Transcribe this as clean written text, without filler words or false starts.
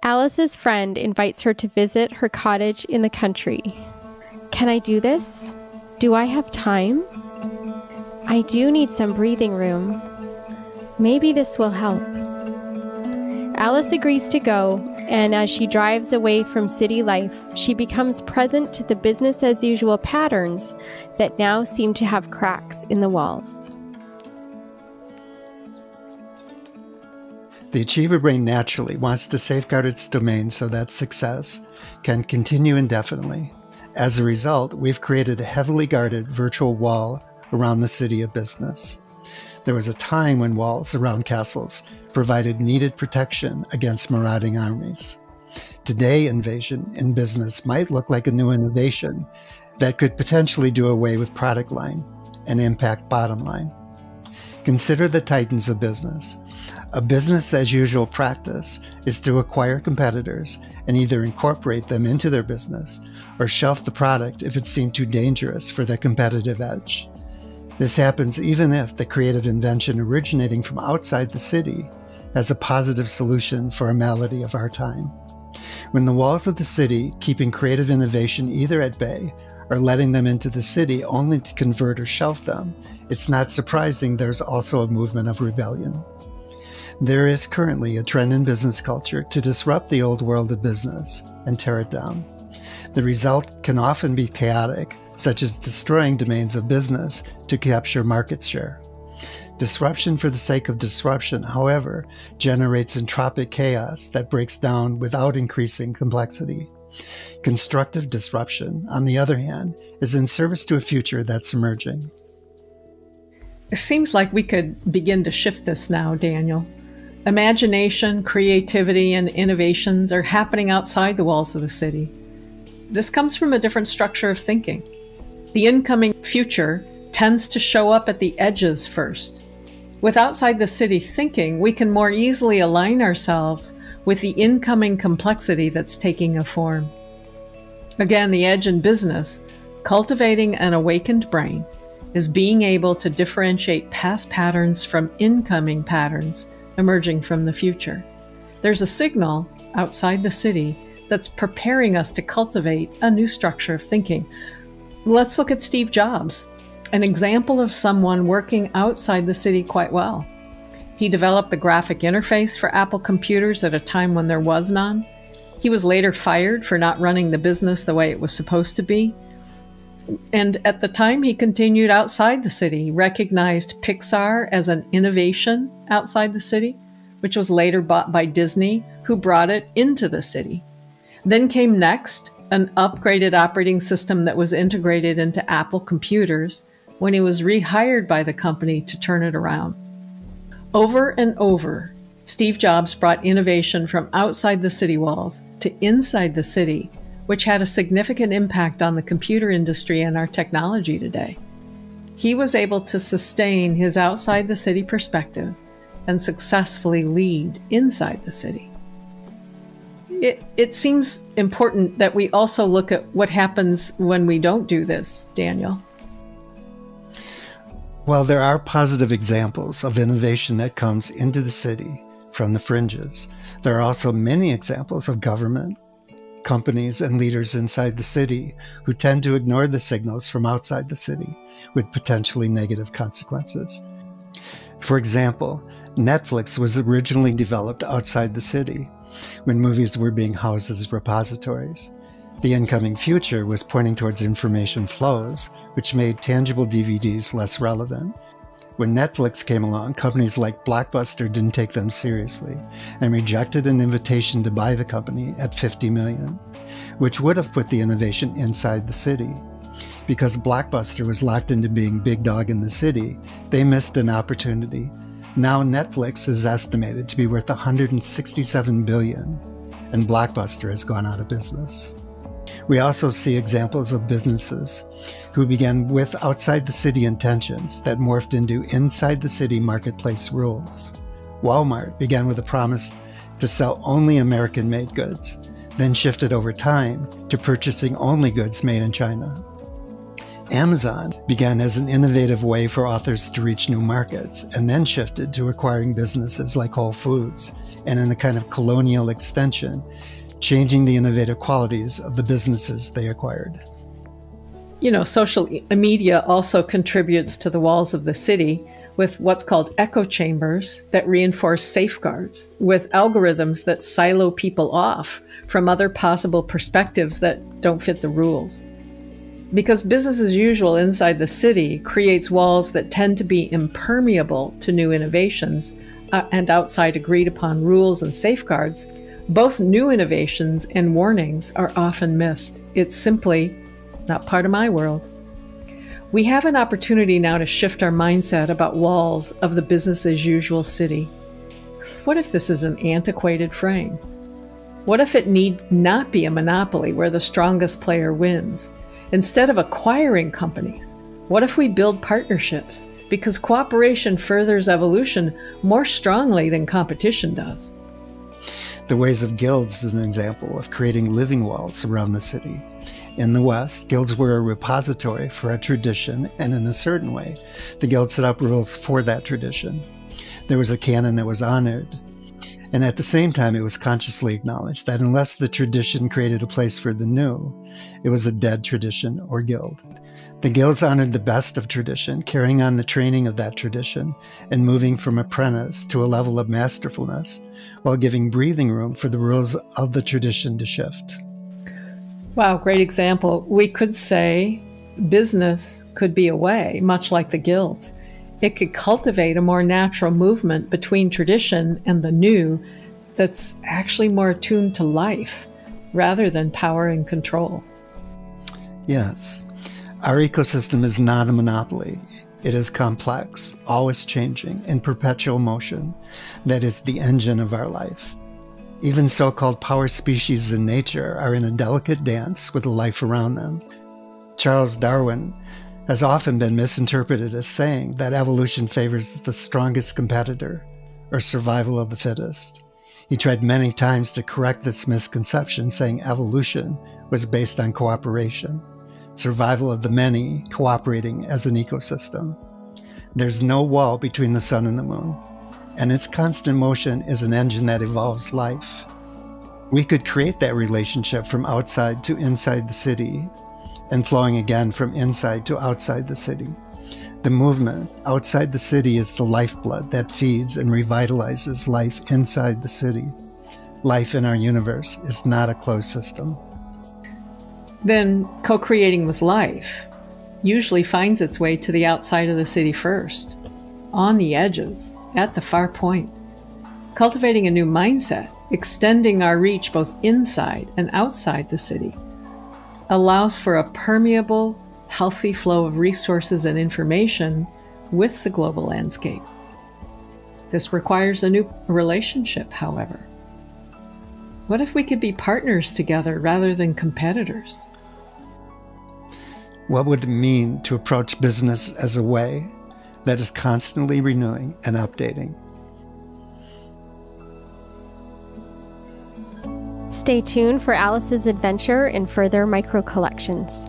Alice's friend invites her to visit her cottage in the country. Can I do this? Do I have time? I do need some breathing room. Maybe this will help. Alice agrees to go, and as she drives away from city life, she becomes present to the business-as-usual patterns that now seem to have cracks in the walls. The achiever brain naturally wants to safeguard its domain so that success can continue indefinitely. As a result, we've created a heavily guarded virtual wall around the city of business. There was a time when walls around castles provided needed protection against marauding armies. Today, invasion in business might look like a new innovation that could potentially do away with product line and impact bottom line. Consider the titans of business. A business-as-usual practice is to acquire competitors and either incorporate them into their business or shelf the product if it seemed too dangerous for their competitive edge. This happens even if the creative invention originating from outside the city has a positive solution for a malady of our time. When the walls of the city keeping creative innovation either at bay or letting them into the city only to convert or shelf them, it's not surprising there's also a movement of rebellion. There is currently a trend in business culture to disrupt the old world of business and tear it down. The result can often be chaotic, such as destroying domains of business to capture market share. Disruption for the sake of disruption, however, generates entropic chaos that breaks down without increasing complexity. Constructive disruption, on the other hand, is in service to a future that's emerging. It seems like we could begin to shift this now, Daniel. Imagination, creativity, and innovations are happening outside the walls of the city. This comes from a different structure of thinking. The incoming future tends to show up at the edges first. With outside the city thinking, we can more easily align ourselves with the incoming complexity that's taking a form. Again, the edge in business, cultivating an awakened brain, is being able to differentiate past patterns from incoming patterns emerging from the future. There's a signal outside the city that's preparing us to cultivate a new structure of thinking. Let's look at Steve Jobs, an example of someone working outside the city quite well. He developed the graphic interface for Apple computers at a time when there was none. He was later fired for not running the business the way it was supposed to be. And at the time, he continued outside the city. He recognized Pixar as an innovation outside the city, which was later bought by Disney, who brought it into the city. Then came Next, an upgraded operating system that was integrated into Apple computers when he was rehired by the company to turn it around. Over and over, Steve Jobs brought innovation from outside the city walls to inside the city, which had a significant impact on the computer industry and our technology today. He was able to sustain his outside the city perspective and successfully lead inside the city. It seems important that we also look at what happens when we don't do this, Daniel. While there are positive examples of innovation that comes into the city from the fringes, there are also many examples of government, companies, and leaders inside the city who tend to ignore the signals from outside the city with potentially negative consequences. For example, Netflix was originally developed outside the city when movies were being housed as repositories. The incoming future was pointing towards information flows, which made tangible DVDs less relevant. When Netflix came along, companies like Blockbuster didn't take them seriously and rejected an invitation to buy the company at $50 million, which would have put the innovation inside the city. Because Blockbuster was locked into being big dog in the city, they missed an opportunity. Now Netflix is estimated to be worth $167 billion, and Blockbuster has gone out of business. We also see examples of businesses who began with outside the city intentions that morphed into inside the city marketplace rules. Walmart began with a promise to sell only American-made goods, then shifted over time to purchasing only goods made in China. Amazon began as an innovative way for authors to reach new markets, and then shifted to acquiring businesses like Whole Foods and in a kind of colonial extension, changing the innovative qualities of the businesses they acquired. You know, social media also contributes to the walls of the city with what's called echo chambers that reinforce safeguards, with algorithms that silo people off from other possible perspectives that don't fit the rules. Because business as usual inside the city creates walls that tend to be impermeable to new innovations and outside agreed upon rules and safeguards, both new innovations and warnings are often missed. It's simply not part of my world. We have an opportunity now to shift our mindset about walls of the business as usual city. What if this is an antiquated frame? What if it need not be a monopoly where the strongest player wins? Instead of acquiring companies, what if we build partnerships? Because cooperation furthers evolution more strongly than competition does. The Ways of Guilds is an example of creating living walls around the city. In the West, guilds were a repository for a tradition, and in a certain way, the guild set up rules for that tradition. There was a canon that was honored, and at the same time, it was consciously acknowledged that unless the tradition created a place for the new, it was a dead tradition or guild. The guilds honored the best of tradition, carrying on the training of that tradition, and moving from apprentice to a level of masterfulness, while giving breathing room for the rules of the tradition to shift. Wow, great example. We could say business could be a way, much like the guilds. It could cultivate a more natural movement between tradition and the new that's actually more attuned to life rather than power and control. Yes. Our ecosystem is not a monopoly. It is complex, always changing, in perpetual motion. That is the engine of our life. Even so-called power species in nature are in a delicate dance with the life around them. Charles Darwin has often been misinterpreted as saying that evolution favors the strongest competitor, or survival of the fittest. He tried many times to correct this misconception, saying evolution was based on cooperation, survival of the many cooperating as an ecosystem. There's no wall between the sun and the moon, and its constant motion is an engine that evolves life. We could create that relationship from outside to inside the city, and flowing again from inside to outside the city. The movement outside the city is the lifeblood that feeds and revitalizes life inside the city. Life in our universe is not a closed system. Then co-creating with life usually finds its way to the outside of the city first, on the edges, at the far point. Cultivating a new mindset, extending our reach both inside and outside the city, allows for a permeable, healthy flow of resources and information with the global landscape. This requires a new relationship, however. What if we could be partners together rather than competitors? What would it mean to approach business as a way that is constantly renewing and updating? Stay tuned for Alice's adventure in further micro collections.